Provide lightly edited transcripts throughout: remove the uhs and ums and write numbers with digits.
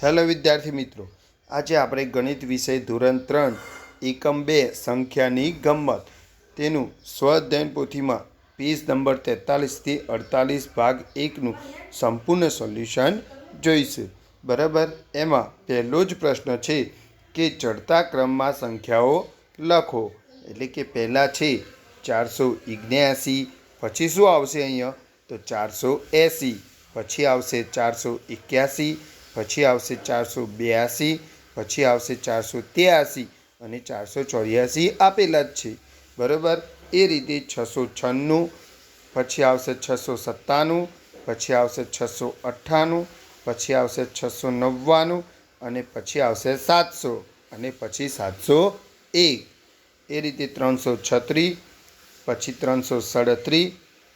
Hello વિદ્યાર્થી મિત્રો, આજે આપણે ગણિત વિષય ધોરણ 3 એકમ 2 સંખ્યાની ગમ્મત તેનું સ્વઅધ્યયન પોથીમાં પેજ નંબર 43થી 48 ભાગ 1નું સંપૂર્ણ સોલ્યુશન જોઈશું. બરાબર, એમાં પહેલો જ પ્રશ્ન છે કે ચડતા ક્રમમાં સંખ્યાઓ લખો. એટલે કે પહેલાં છે 479, પછી શું આવશે અહીંયા તો 480, પછી આવશે 481, પછી આવશે 482, પછી આવશે 483 અને 484 આપેલા જ છે. બરાબર, એ રીતે 696, પછી આવશે 697, પછી આવશે 698, પછી આવશે 699 અને પછી આવશે 700 અને પછી 701. એ રીતે 336, પછી 337,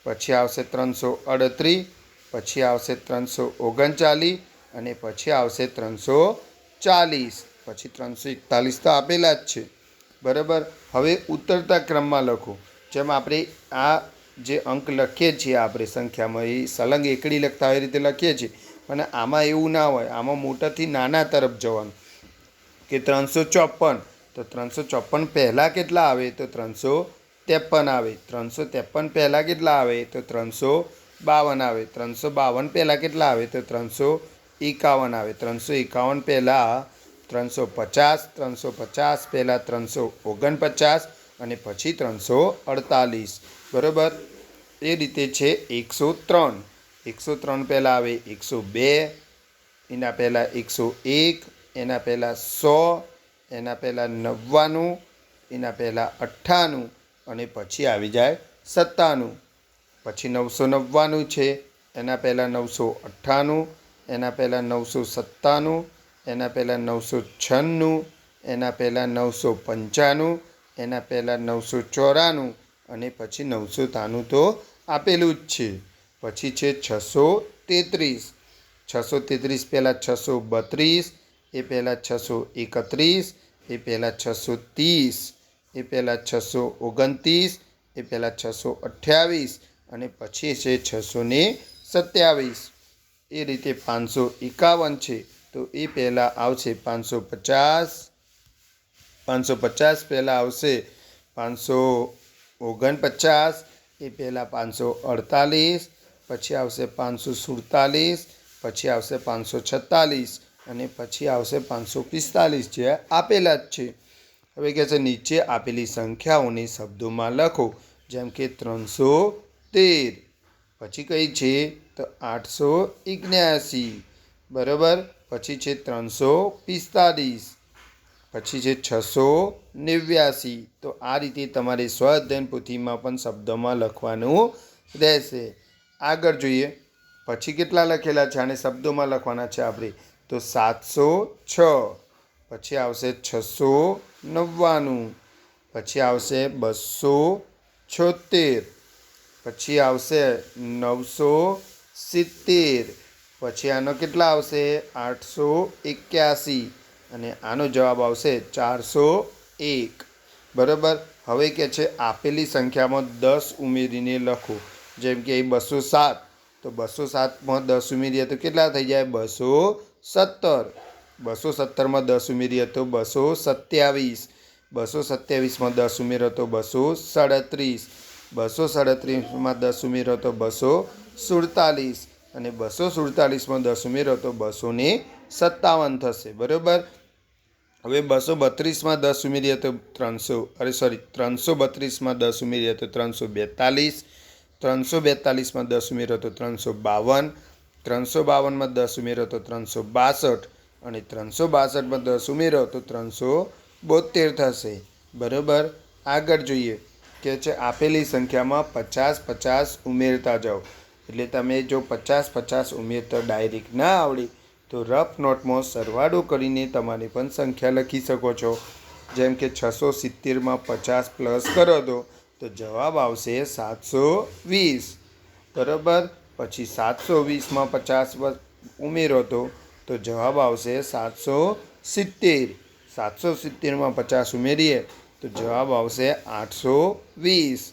પછી આવશે 338, પછી આવશે 339 અને પછી આવશે 340, પછી 341 તો આપેલા જ છે. બરાબર, હવે ઉતરતા ક્રમમાં લખો. જેમ આપણે આ જે અંક લખીએ છીએ આપણે સંખ્યામાં એ સલંગ એકડી લખતા હોય એ રીતે લખીએ છીએ, પણ આમાં એવું ના હોય. આમાં મોટાથી નાના તરફ જવાનું. કે 354, તો 354 પહેલાં કેટલા આવે તો 353 આવે. 353 પહેલાં કેટલા આવે તો 352 આવે. 352 પહેલાં કેટલા આવે તો 351 આવે. 351 પહેલાં 350, 350 પહેલાં 349 અને પછી 348. બરાબર, એ રીતે છે 103. 103 પહેલાં આવે 102, એના પહેલાં 101, એના પહેલાં 100, એના પહેલાં 99, એના પહેલાં 98 અને પછી આવી જાય 97. પછી 999 છે, એના પહેલાં 998, એના પહેલાં 997, એના પહેલાં 996, એના પહેલાં 995, એના પહેલાં 994 અને પછી 993 તો આપેલું જ છે. પછી છે 633. 633 પહેલાં 632, એ પહેલાં 631, એ પહેલાં 630, એ પહેલાં 629, એ પહેલાં 628 અને પછી છે 627. એ રીતે 551 છે, તો એ પહેલાં આવશે 550. 550 પહેલાં આવશે 549, એ પહેલાં 548, પછી આવશે 547, પછી આવશે 546 અને પછી આવશે 545, જે આપેલા જ છે. હવે કહે છે નીચે આપેલી સંખ્યાઓને શબ્દોમાં લખો. જેમ કે 313, પછી કઈ છે તો 879. બરાબર, પછી છે 345, પછી છે 689. તો આ રીતે તમારે સ્વઅધ્યયન પોથીમાં પણ શબ્દોમાં લખવાનું રહેશે. આગળ જોઈએ, પછી કેટલા લખેલા છે અને શબ્દોમાં લખવાના છે આપણે તો 706, પછી આવશે 699, પછી આવશે 276, પછી આવશે 970, પછી આનો કેટલા આવશે 881 અને આનો જવાબ આવશે 401. બરાબર, હવે કે છે આપેલી સંખ્યામાં 10 ઉમેરીને લખો. જેમ કે 207, તો 207માં 10 ઉમેરીએ તો કેટલા થઈ જાય 217. 217માં 10 ઉમેરીએ તો 227. 227માં 10 ઉમેરો તો 237. 237માં 10 ઉમેરો તો 247 અને 247માં 10 ઉમેરો તો 257 થશે. બરાબર, હવે 232માં 10 ઉમેરીએ તો 332માં 10 ઉમેરીએ તો 342. 342માં 10 ઉમેરો તો 352. 352માં 10 ઉમેરો તો 362 અને 362માં 10 ઉમેરો તો 372 થશે. બરાબર, આગળ જોઈએ કે છે આપેલી સંખ્યામાં 50 50 ઉમેરતા જાઓ. એટલે તમે જો 50 50 ઉમેરતા ડાયરેક્ટ ના આવડે તો રફ નોટમાં સરવાળો કરીને તમારે પણ સંખ્યા લખી શકો છો. જેમ કે 670માં 50 પ્લસ કરો તો જવાબ આવશે 720. બરાબર, પછી 720માં 50 ઉમેરો તો જવાબ આવશે 770. 770માં 50 ઉમેરીએ તો જવાબ આવશે 820.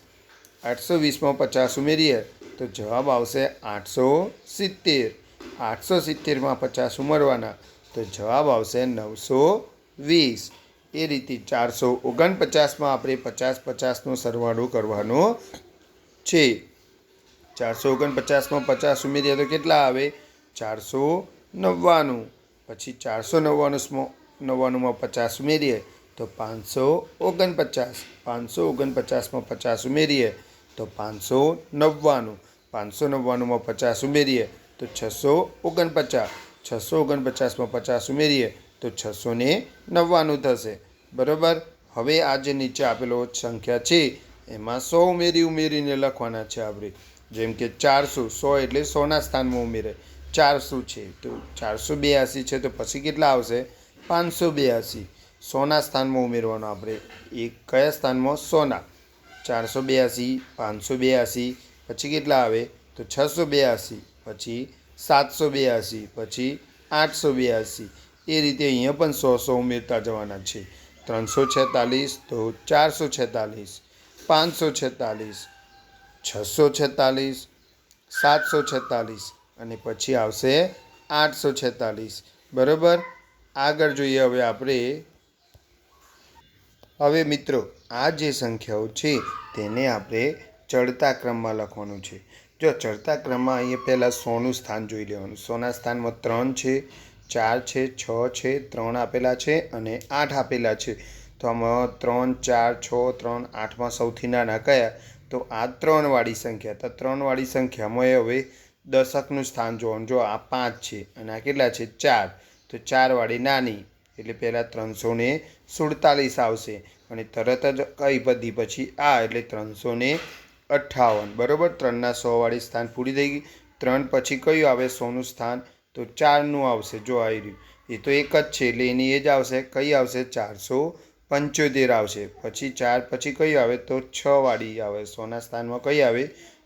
820માં 50 ઉમેરીએ તો જવાબ આવશે 870. 870માં 50 ઉમેરવાના તો જવાબ આવશે 920. એ રીતે 449માં આપણે 50 50નો સરવાળો કરવાનો છે. 449માં 50 ઉમેરીએ તો કેટલા આવે? 499. પછી 499માં 50 ઉમેરીએ તો 549. 549માં 50 ઉમેરીએ તો 599. 599માં 50 ઉમેરીએ તો 649. 649માં 50 ઉમેરીએ તો 699 થશે. બરાબર. હવે આ જે નીચે આપેલો સંખ્યા છે એમાં 100 ઉમેરીને લખવાના છે આપણે. જેમ કે 400. 100 એટલે 100ના સ્થાનમાં ઉમેરે. 400 છે તો 482 છે તો પછી કેટલા આવશે? 582. 100ના સ્થાનમાં ઉમેરવાનો આપણે. એક કયા સ્થાનમાં? 100ના. 482, 582, પછી કેટલા આવે? તો 682, પછી 782, પછી 882. એ રીતે અહીંયા પણ 100 ઉમેરતા જવાના છે. 346 તો 446, 546, 646, 746 અને પછી આવશે 846. બરાબર. આગળ જોઈએ હવે આપણે. હવે મિત્રો આ જે સંખ્યાઓ છે તેને આપણે ચડતા ક્રમમાં લખવાનું છે. જો ચડતા ક્રમમાં અહીંયા પહેલાં 100નું સ્થાન જોઈ લેવાનું. 100ના સ્થાનમાં 3 છે, 4 છે, 6 છે, 3 આપેલા છે અને 8 આપેલા છે. તો આમાં 3, 4, 6, 3, 8માં સૌથી નાના કયા? તો આ 3 વાળી સંખ્યા. તો 3 વાળી સંખ્યામાં હવે દશકનું સ્થાન જોવાનું. જો આ 5 છે અને આ કેટલા છે? 4. તો 4 વાળી નાની એટલે પહેલાં 347 આવશે અને તરત જ કઈ પદ્ધી પછી આ એટલે 358. બરાબર. 3ના 100 વાળી સ્થાન પૂરી થઈ ગઈ. 3 પછી કયું આવે 100નું સ્થાન? તો 4નું આવશે. જો આવી રહ્યું એ તો એક જ છે એટલે એની એ જ આવશે. કઈ આવશે? 475 આવશે. પછી 4 પછી કયું આવે? તો 6 વાળી આવે. 100ના સ્થાનમાં કઈ આવે?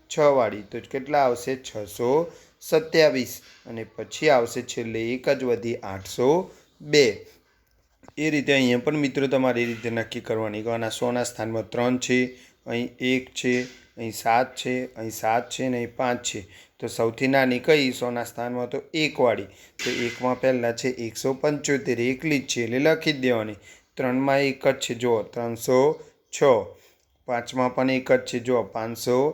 6 વાળી. તો કેટલા આવશે? 627 અને પછી આવશે છેલ્લે એક જ વધી 802. એ રીતે અહીંયા પણ મિત્રો તમારે એ રીતે નક્કી કરવાની કે આના 100ના સ્થાનમાં 3 છે, અહીં 1 છે, અહીં 7 છે, અહીં 7 છે ને અહીં 5 છે. તો સૌથી નાની કઈ 100ના સ્થાનમાં? તો 1 વાળી. તો 1માં પહેલાં છે 175, એકલી જ છે એટલે લખી જ દેવાની. 3માં એક જ છે, જુઓ 306. 5માં પણ એક જ છે, જુઓ 556.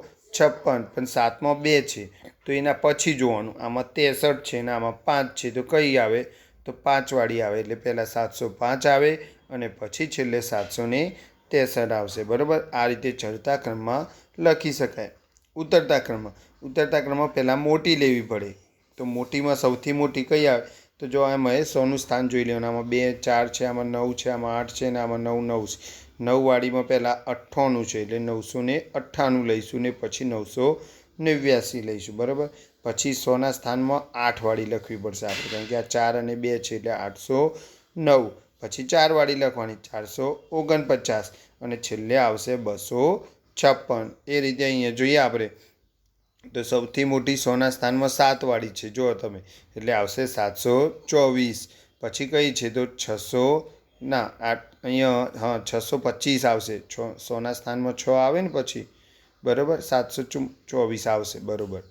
પણ 7માં 2 છે તો એના પછી જોવાનું. આમાં 63 છે ને આમાં 5 છે તો કઈ આવે? તો 5 વાળી આવે. એટલે પહેલાં 705 આવે અને પછી છેલ્લે 763 આવશે. બરાબર. આ રીતે ચડતા ક્રમમાં લખી શકાય. ઉતરતા ક્રમમાં પહેલાં મોટી લેવી પડે. તો મોટીમાં સૌથી મોટી કઈ આવે? તો જો આમાં 100નું સ્થાન જોઈ લેવાનું. આમાં 2, 4 છે, આમાં 9 છે, આમાં 8 છે ને આમાં 9 છે. 9 વાળીમાં પહેલાં 98 છે એટલે 998 લઈશું ને પછી 989 લઈશું. બરાબર. પછી 100ના સ્થાનમાં 8 વાળી લખવી પડશે આપણે, કારણ કે આ 4 અને 2 છે એટલે 809. પછી 4 વાળી લખવાની 449 અને છેલ્લે આવશે 256. એ રીતે અહીંયા જોઈએ આપણે તો સૌથી મોટી 100ના સ્થાનમાં 7 વાળી છે, જુઓ તમે, એટલે આવશે 724. પછી કઈ છે? તો 600 ના અહીંયા 625 આવશે. 100ના સ્થાનમાં 6 આવે ને પછી. બરાબર. 724 આવશે. બરાબર.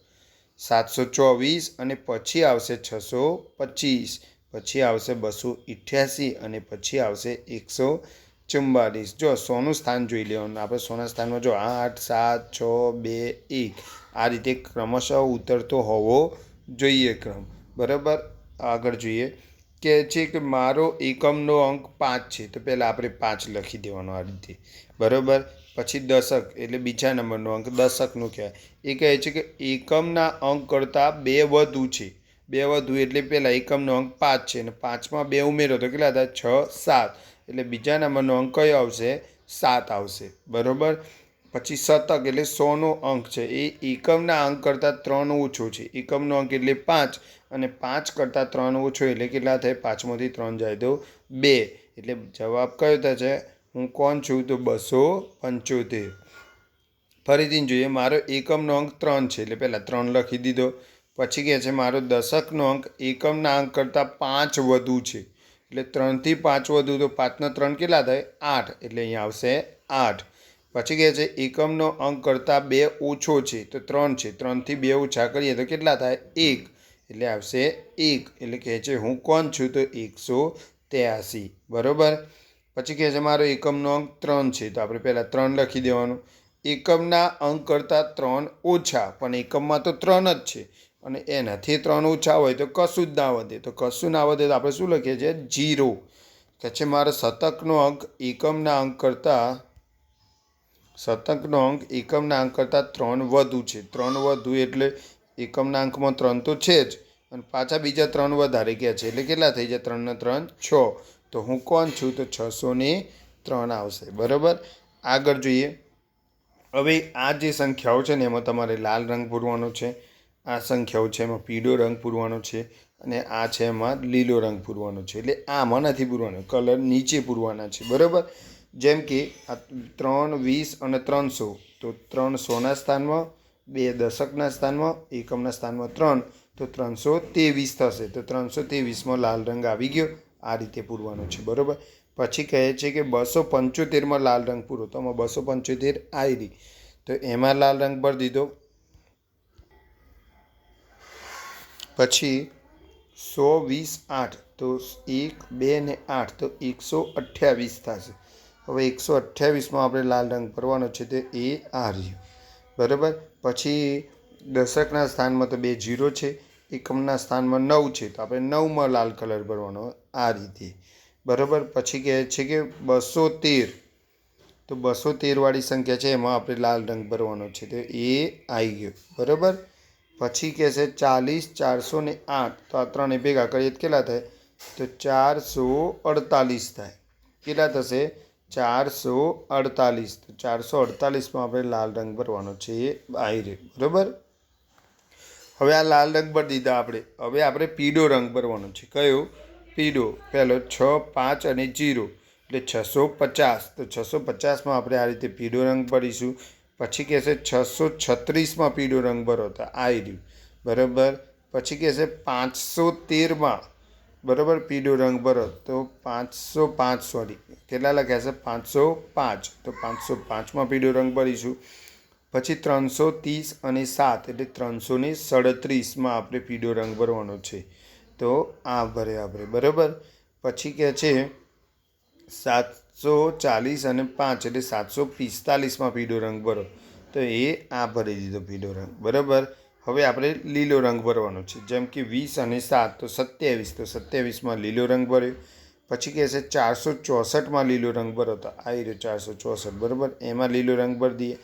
724 અને પછી આવશે 625, પછી આવશે 288 અને પછી આવશે 144. જો 100નું સ્થાન જોઈ લેવાનું આપણે. 100ના સ્થાનમાં જો 8, 7, 6, 2, 1 આ રીતે ક્રમશઃ ઉતરતો હોવો જોઈએ ક્રમ. બરાબર. આગળ જોઈએ કે છે કે મારો એકમનો અંક 5 છે તો પહેલાં આપણે 5 લખી દેવાનો આ રીતે. બરાબર. પછી દશક એટલે બીજા નંબરનો અંક દશકનું કહેવાય. એ કહે છે કે એકમના અંક કરતાં 2 વધુ છે. 2 વધુ એટલે પહેલાં એકમનો અંક 5 છે અને 5માં 2 ઉમેરો તો કેટલા થાય? 6, 7 એટલે બીજા નંબરનો અંક કયો આવશે? 7 આવશે. બરાબર. પછી શતક એટલે 100નો અંક છે એ એકમના અંક કરતાં 3 ઓછો છે. એકમનો અંક એટલે 5 અને 5 કરતાં 3 ઓછો એટલે કેટલા થાય? 5માંથી 3 જાય તો 2 એટલે જવાબ કયો થશે? હું કોણ છું? તો 275. ફરીથી જોઈએ. મારો એકમનો અંક 3 છે એટલે પહેલાં 3 લખી દીધો. પછી કહે છે મારો દશકનો અંક એકમના અંક કરતાં 5 વધુ છે એટલે 3થી 5 વધુ તો 5ના 3 કેટલા થાય? 8 એટલે અહીંયા આવશે 8. પછી કહે છે એકમનો અંક કરતાં 2 ઓછો છે તો 3 છે. 3થી 2 ઓછા કરીએ તો કેટલા થાય? 1 એટલે આવશે 1. એટલે કહે છે હું કોણ છું? તો 183. બરાબર. પછી કહે છે મારો એકમનો અંક 3 છે, તો આપણે પહેલાં 3 લખી દેવાનું. એકમના અંક કરતાં 3 ઓછા, પણ એકમમાં તો 3 જ છે અને એનાથી 3 ઓછા હોય તો કશું જ ના વધે. તો કશું ના વધે તો આપણે શું લખીએ છીએ? 0. કહે છે મારો શતકનો અંક એકમના અંક કરતાં 3 વધુ છે. 3 વધુ એટલે એકમના અંકમાં 3 તો છે જ અને પાછા બીજા 3 વધારે ગયા છે, એટલે કેટલા થઈ જાય? 3 ને 3 6. તો હું કોણ છું? તો 603 આવશે. બરાબર. આગળ જોઈએ. હવે આ જે સંખ્યાઓ છે ને એમાં તમારે લાલ રંગ પૂરવાનો છે, આ સંખ્યાઓ છે એમાં પીળો રંગ પૂરવાનો છે અને આ છે એમાં લીલો રંગ પૂરવાનો છે. એટલે આમાં નથી પૂરવાનો, કલર નીચે પૂરવાના છે. બરાબર. જેમ કે આ 3, 20 અને 300, તો 3 100ના સ્થાનમાં, 2 દશકના સ્થાનમાં, એકમના સ્થાનમાં 3, તો 323 થશે. તો 323માં લાલ રંગ આવી ગયો. આ રીતે પૂરવાનો છે. બરાબર. પછી કહે છે કે 275માં લાલ રંગ પૂરો, તો આમાં 275 આવી રહી, તો એમાં લાલ રંગ ભરી દીધો. પછી 120 8, તો 1 2 ને 8, તો 128 થશે. હવે 128માં આપણે લાલ રંગ ભરવાનો છે, તો એ આ રહ્યું. બરાબર. પછી દશકના સ્થાનમાં તો 2 0 છે, એકમના સ્થાનમાં 9 છે, તો આપણે 9માં લાલ કલર ભરવાનો આ રીતે. બરાબર. પછી કહે છે કે 213, તો 213 વાળી સંખ્યા છે એમાં આપણે લાલ રંગ ભરવાનો છે, તો એ આવી ગયો. બરાબર. પછી કહે છે 40 408, તો આ ત્રણે ભેગા કરીએ તો કેટલા થાય? તો 448 થાય. કેટલા થશે? 448. તો 448માં આપણે લાલ રંગ ભરવાનો છે, એ આવી રહ્યો. બરાબર. હવે આ લાલ રંગ ભરી દીધા આપણે. હવે આપણે પીળો રંગ ભરવાનો છે. કયો? પીળો. પહેલો 6 5 અને 0, એટલે 650. તો 650માં આપણે આ રીતે પીળો રંગ ભરીશું. પછી કહેશે 636માં પીળો રંગ ભરો, તો આવી રહ્યું. બરાબર. પછી કહેશે 513માં, બરાબર, પીળો રંગ ભરો, તો 505, સોરી કેટલા લખ્યા છે? 505. તો 505માં પીળો રંગ ભરીશું. પછી 330 અને 7, એટલે 337માં આપણે પીળો રંગ ભરવાનો છે, તો આ ભરે આપણે. બરાબર. પછી કહે છે 740 અને 5, એટલે 745માં પીળો રંગ ભરો, તો એ આ ભરી દીધો પીળો રંગ. બરાબર. હવે આપણે લીલો રંગ ભરવાનો છે. જેમ કે 20 અને 7, તો 27, તો 27માં લીલો રંગ ભર્યો. પછી કહે છે 464માં લીલો રંગ ભરો, તો આવી રહ્યો 464. બરાબર. એમાં લીલો રંગ ભરી દઈએ.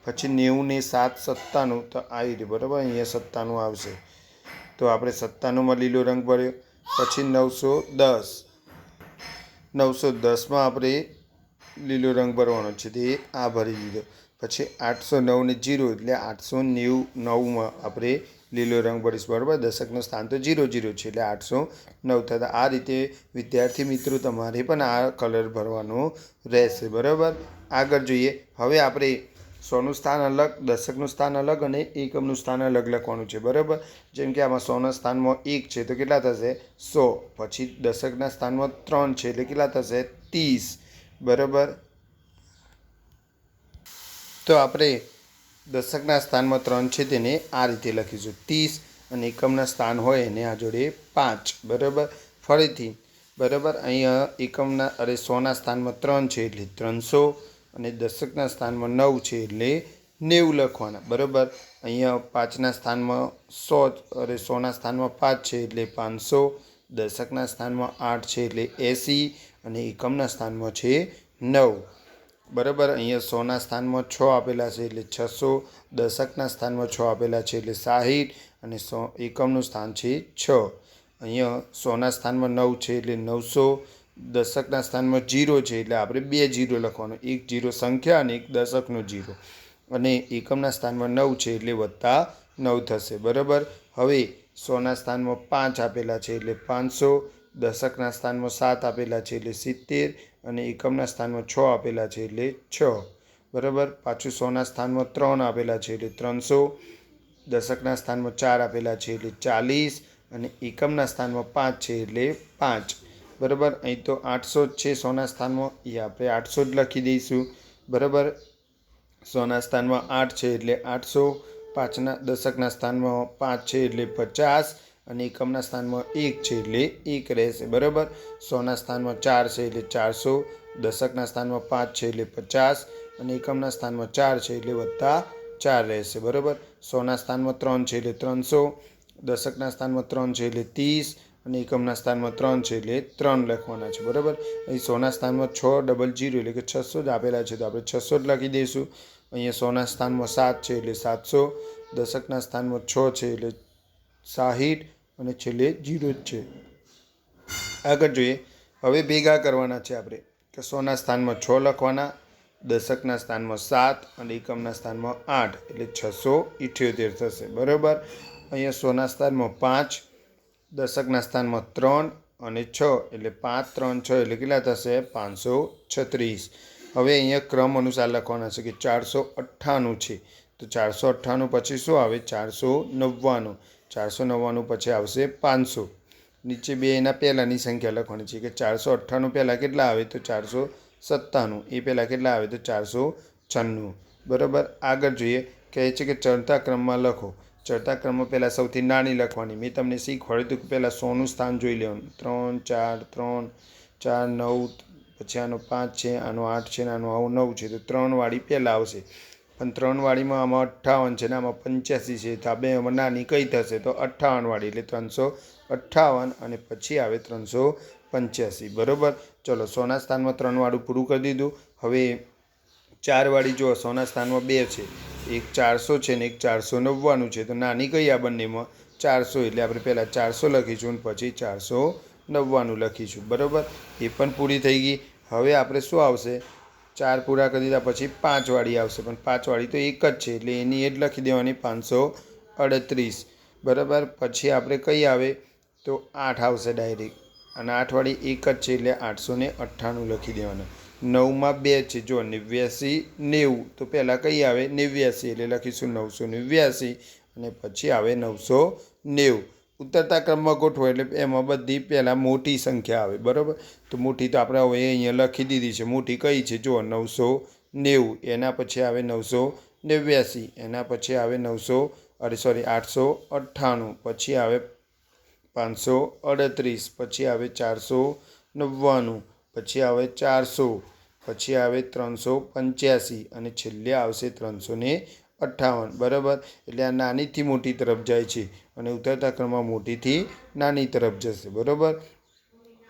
પછી 90 ને 7 97, તો આવી રહ્યું. બરાબર. અહીંયા 97 આવશે, તો આપણે 97માં લીલો રંગ ભર્યો. પછી 910માં આપણે લીલો રંગ ભરવાનો છે, તે આ ભરી દીધો. પછી 809 ને 0, એટલે 899માં આપણે લીલો રંગ ભરીશું. બરાબર. દશકનું સ્થાન તો 0 0 છે, એટલે 809 થતા. આ રીતે વિદ્યાર્થી મિત્રો તમારે પણ આ કલર ભરવાનો રહેશે. બરાબર. આગળ જોઈએ. હવે આપણે 100નું સ્થાન અલગ, દશકનું સ્થાન અલગ અને એકમનું સ્થાન અલગ લખવાનું છે. બરાબર. જેમ કે આમાં 100ના સ્થાનમાં 1 છે, તો કેટલા થશે? 100. પછી દશકના સ્થાનમાં 3 છે, એટલે કેટલા થશે? 30. બરાબર. તો આપણે દશકના સ્થાનમાં 3 છે તેને આ રીતે લખીશું 30, અને એકમના સ્થાન હોય એને આ જોડે 5. બરાબર. ફરીથી. બરાબર. અહીંયા એકમના 100ના સ્થાનમાં 3 છે, એટલે 300, અને દશકના સ્થાનમાં 9 છે, એટલે 90 લખવાના. બરાબર. અહીંયા 5ના સ્થાનમાં 100ના સ્થાનમાં 5 છે, એટલે 500, દશકના સ્થાનમાં 8 છે, એટલે 80, અને એકમના સ્થાનમાં છે 9. બરાબર. અહીંયા 100ના સ્થાનમાં 6 આપેલા છે, એટલે 600, દશકના સ્થાનમાં 6 આપેલા છે, એટલે 60, અને એકમનું સ્થાન છે 6. અહીંયા 100ના સ્થાનમાં 9 છે, એટલે 900, દશકના સ્થાનમાં 0 છે, એટલે આપણે 2 0 લખવાનું. 1 0 સંખ્યા અને 1 દશકનો 0, અને એકમના સ્થાનમાં 9 છે, એટલે વત્તા 9 થશે. બરાબર. હવે 100ના સ્થાનમાં 5 આપેલા છે, એટલે 500, દશકના સ્થાનમાં 7 આપેલા છે, એટલે 70, અને એકમના સ્થાનમાં 6 આપેલા છે, એટલે 6. બરાબર. પાછું 100ના સ્થાનમાં 3 આપેલા છે, એટલે 300, દશકના સ્થાનમાં 4 આપેલા છે, એટલે 40, અને એકમના સ્થાનમાં 5 છે, એટલે 5. બરાબર. અહીં તો 800 જ છે 100ના સ્થાનમાં, એ આપણે 800 જ લખી દઈશું. બરાબર. 100ના સ્થાનમાં 8 છે, એટલે 800, દશકના સ્થાનમાં 5 છે, એટલે 50, અને એકમના સ્થાનમાં 1 છે એટલે 1 રહેશે બરાબર. 100ના સ્થાનમાં 4 છે એટલે 400, દશકના સ્થાનમાં 5 છે એટલે 50 અને એકમના સ્થાનમાં 4 છે એટલે +4 રહેશે બરાબર. 100ના સ્થાનમાં 3 છે એટલે 300, દશકના સ્થાનમાં 3 છે એટલે 30 અને એકમના સ્થાનમાં 3 છે એટલે 3 લખવાના છે બરાબર. અહીં 100ના સ્થાનમાં 600 એટલે કે 600 જ આપેલા છે તો આપણે 600 જ લખી દઈશું. અહીંયા 100ના સ્થાનમાં 7 છે એટલે 700, દશકના સ્થાનમાં 6 છે એટલે 60 અને છેલ્લે 0 જ છે. આગળ જોઈએ. હવે ભેગા કરવાના છે આપણે કે 100ના સ્થાનમાં 6 લખવાના, દશકના સ્થાનમાં 7 અને એકમના સ્થાનમાં 8 એટલે 678 થશે બરાબર. અહીંયા 100ના સ્થાનમાં 5, દશકના સ્થાનમાં 3 અને 6 એટલે 5, 3, 6 એટલે કેટલા થશે 536. હવે અહીંયા ક્રમ અનુસાર લખવાના છે કે 498 છે તો 498 પછી શું આવે 499, 499 પછી આવશે 500. નીચે બે એના પહેલાંની સંખ્યા લખવાની છે કે 498 પહેલાં કેટલા આવે તો 497, એ પહેલાં કેટલા આવે તો 496 બરાબર. આગળ જોઈએ કહે છે કે ચડતા ક્રમમાં લખો. ચડતા ક્રમમાં પહેલાં સૌથી નાની લખવાની. મેં તમને શીખવાડ્યું હતું કે પહેલાં 100નું સ્થાન જોઈ લેવાનું. 3, 4, 3, 4, 9, પછી આનો 5 છે, આનો 8 છે ને આનો 9 છે તો 3 વાળી પહેલાં આવશે. પણ 3 વાળીમાં આમાં 58 છે ને આમાં 85 છે તો આ બેમાં નાની કઈ થશે તો 58 વાળી એટલે 358 અને પછી આવે 385 બરાબર. ચલો 100ના સ્થાનમાં 3 વાળું પૂરું કરી દીધું. હવે 4 વાળી જો 100ના સ્થાનમાં 2 છે, એક 400 છે ને એક 499 છે તો નાની કઈ આ બંનેમાં 400 એટલે આપણે પહેલાં 400 લખીશું અને પછી 499 લખીશું બરાબર. એ પણ પૂરી થઈ ગઈ. હવે આપણે શું આવશે 4 પૂરા કરી દીધા પછી 5 વાળી આવશે પણ 5 વાળી તો એક જ છે એટલે એની એ જ લખી દેવાની 538 બરાબર. પછી આપણે કઈ આવે તો 8 આવશે ડાયરેક્ટ અને 8 વાળી એક જ છે એટલે 898 લખી દેવાના. 9માં 2 છે જો 89, 90 તો પહેલાં કઈ આવે 89 એટલે લખીશું 989 અને પછી આવે 990. ઉતરતા ક્રમમાં ગોઠવો એટલે એમાં બધી પહેલાં મોટી સંખ્યા આવે બરાબર. તો મોટી તો આપણે હવે અહીંયા લખી દીધી છે. મોટી કઈ છે જો 990, એના પછી આવે 989, એના પછી આવે 898, પછી આવે 538, પછી આવે 499, પછી આવે 400, પછી આવે 385 અને છેલ્લે આવશે 358 બરાબર. એટલે આ નાનીથી મોટી તરફ જાય છે અને ઉતરતા ક્રમમાં મોટીથી નાની તરફ જશે બરાબર.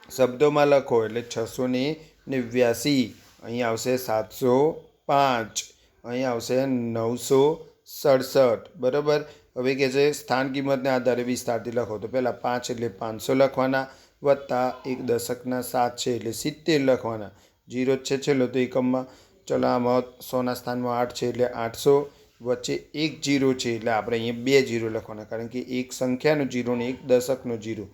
શબ્દોમાં લખો એટલે 689, અહીં આવશે 705, અહીં આવશે 967 બરાબર. હવે કહે છે સ્થાન કિંમતને આધારે વિસ્તારથી લખો તો પહેલાં 5 એટલે 500 લખવાના, વત્તા એક દશકના 7 છે એટલે 70 લખવાના, 0 છે છેલ્લો તો એકમમાં. ચલો આમાં 100ના સ્થાનમાં 8 છે એટલે 800, વચ્ચે એક 0 છે એટલે આપણે અહીંયા 2 0 લખવાના કારણ કે એક સંખ્યાનો 0 ને એક દશકનો 0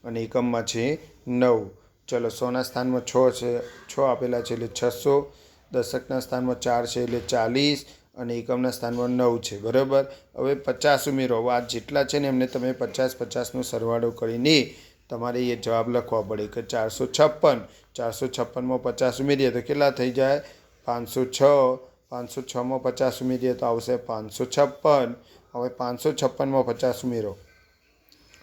અને એકમમાં છે 9. ચલો 100ના સ્થાનમાં 6 છે, 6 આપેલા છે એટલે 600, દશકના સ્થાનમાં 4 છે એટલે 40 અને એકમના સ્થાનમાં 9 છે બરાબર. હવે 50 ઉમેરો. હવે આ જેટલા છે ને એમને તમે 50-50નો સરવાળો કરીને તમારે એ જવાબ લખવા પડે કે 456. 456માં 50 ઉમેરીએ તો કેટલા થઈ જાય 506. 506માં 50 ઉમેરીએ તો આવશે 556. હવે 556માં 50 ઉમેરો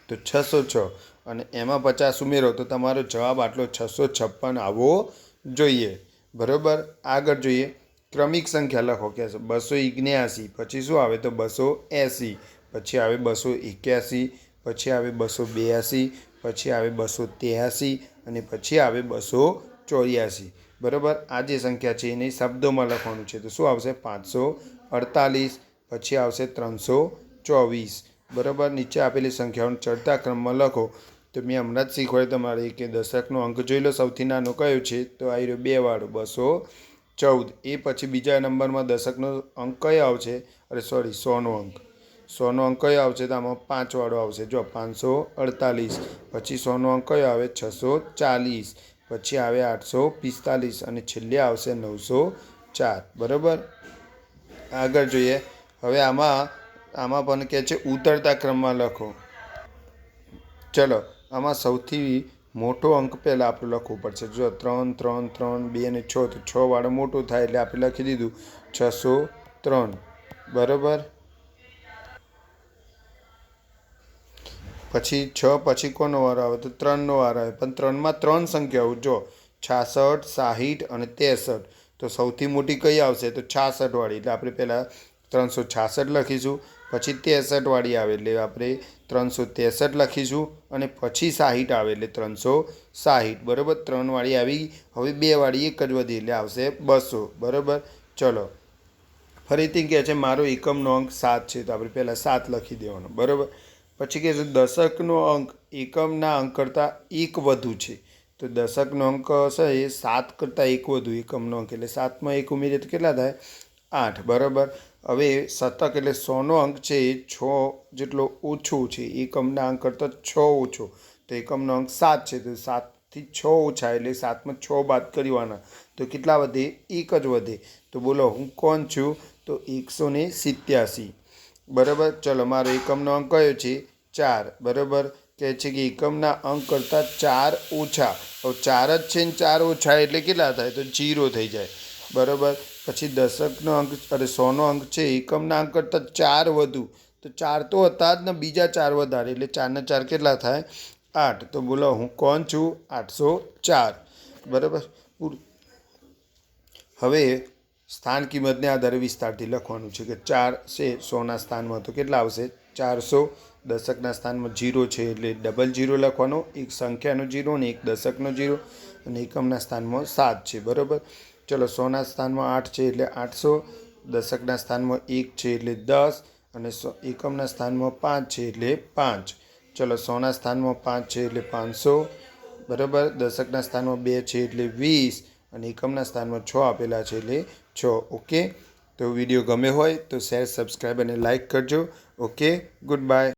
તો 606 અને એમાં 50 ઉમેરો તો તમારો જવાબ આટલો 656 આવવો જોઈએ બરાબર. આગળ જોઈએ ક્રમિક સંખ્યા લખો કે 279, પછી શું આવે તો 280, પછી આવે 281, પછી આવે 282, પછી આવે 283 અને પછી આવે 284 બરાબર. આ જે સંખ્યા છે એને શબ્દોમાં લખવાનું છે તો શું આવશે 548, પછી આવશે 324 બરાબર. નીચે આપેલી સંખ્યાઓને ચડતા ક્રમમાં લખો તો મેં હમણાં જ શીખવાડ્યું તમારે કે દશકનો અંક જોઈ લો. સૌથી નાનો કયો છે તો આ રહ્યો 2 વાળો 214. એ પછી બીજા નંબરમાં દશકનો અંક કયો આવશે 100નો અંક. 100નો અંક કયો આવશે તો આમાં 5 વાળો આવશે જો 548, પછી 100નો અંક કયો આવે 640, પછી આવે 845 અને છેલ્લે આવશે 904 બરાબર. આગળ જોઈએ. હવે આમાં પણ કહે છે ઉતરતા ક્રમમાં લખો. ચલો આમાં સૌથી મોટો અંક પહેલાં આપણે લખવું પડશે. જો 3, 3, 3, 2 અને 6 તો 6 વાળો મોટો થાય એટલે આપણે લખી દીધું 603 બરાબર. પછી 6 પછી કોનો વારો આવે તો 3નો વારો આવે, પણ 3માં 3 સંખ્યાઓ જો 66, 60 અને 63. તો સૌથી મોટી કઈ આવશે તો 66 વાળી, એટલે આપણે પહેલાં 366 લખીશું, પછી 63 વાળી આવે એટલે આપણે 363 લખીશું, અને પછી 60 આવે એટલે 360. બરાબર, 3 વાળી આવી. હવે 2 વાળી એક જ વધી એટલે આવશે 200. બરાબર, ચલો ફરીથી કહે છે મારો એકમનો અંક 7 છે, તો આપણે પહેલાં 7 લખી દેવાનો. બરાબર, પછી કહે છે દશકનો અંક એકમના અંક કરતાં 1 વધુ છે. તો દશકનો અંક છે એ 7 કરતાં 1 વધુ એકમનો અંક, એટલે 7માં 1 ઉમેરીએ તો કેટલા થાય 8. બરાબર, હવે શતક એટલે 100નો અંક છે એ 6 જેટલો ઓછો છે, એકમના અંક કરતાં 6 ઓછો. તો એકમનો અંક 7 છે, તો 7થી 6 ઓછા એટલે 7માં 6 બાદ કરવાના, તો કેટલા વધે 1 જ વધે. તો બોલો હું કોણ છું તો 187. બરાબર, ચલો મારો એકમનો અંક કયો છે 4. બરાબર, કહે છે કે એકમના અંક કરતાં 4 ઓછા. હવે 4 જ છે ને 4 ઓછા એટલે કેટલા થાય તો 0 થઈ જાય. બરાબર, પછી દશકનો અંક અરે 100નો અંક છે એકમના અંક કરતાં 4 વધુ. તો 4 તો હતા જ ને, બીજા 4 વધારે એટલે 4 ને 4 કેટલા થાય 8. તો બોલો હું કોણ છું 804. બરાબર, હવે સ્થાન કિંમતને આધારે વિસ્તારથી લખવાનું છે કે 4 છે 100ના સ્થાનમાં તો કેટલા આવશે 400. દશકના સ્થાનમાં 0 છે એટલે ડબલ 0 લખવાનો, એક સંખ્યાનો 0 અને એક દશકનો 0, અને એકમના સ્થાનમાં 7 છે. બરાબર, ચલો 100ના સ્થાનમાં 8 છે એટલે 800, દશકના સ્થાનમાં 1 છે એટલે 10, અને એકમના સ્થાનમાં 5 છે એટલે 5. ચલો 100ના સ્થાનમાં 5 છે એટલે 500. બરાબર, દશકના સ્થાનમાં 2 છે એટલે 20, અને એકમના સ્થાનમાં 6 આપેલા છે એટલે 6. ઓકે, તો વિડીયો ગમે હોય તો શેર, સબસ્ક્રાઈબ અને લાઈક કરજો. Okay, good bye.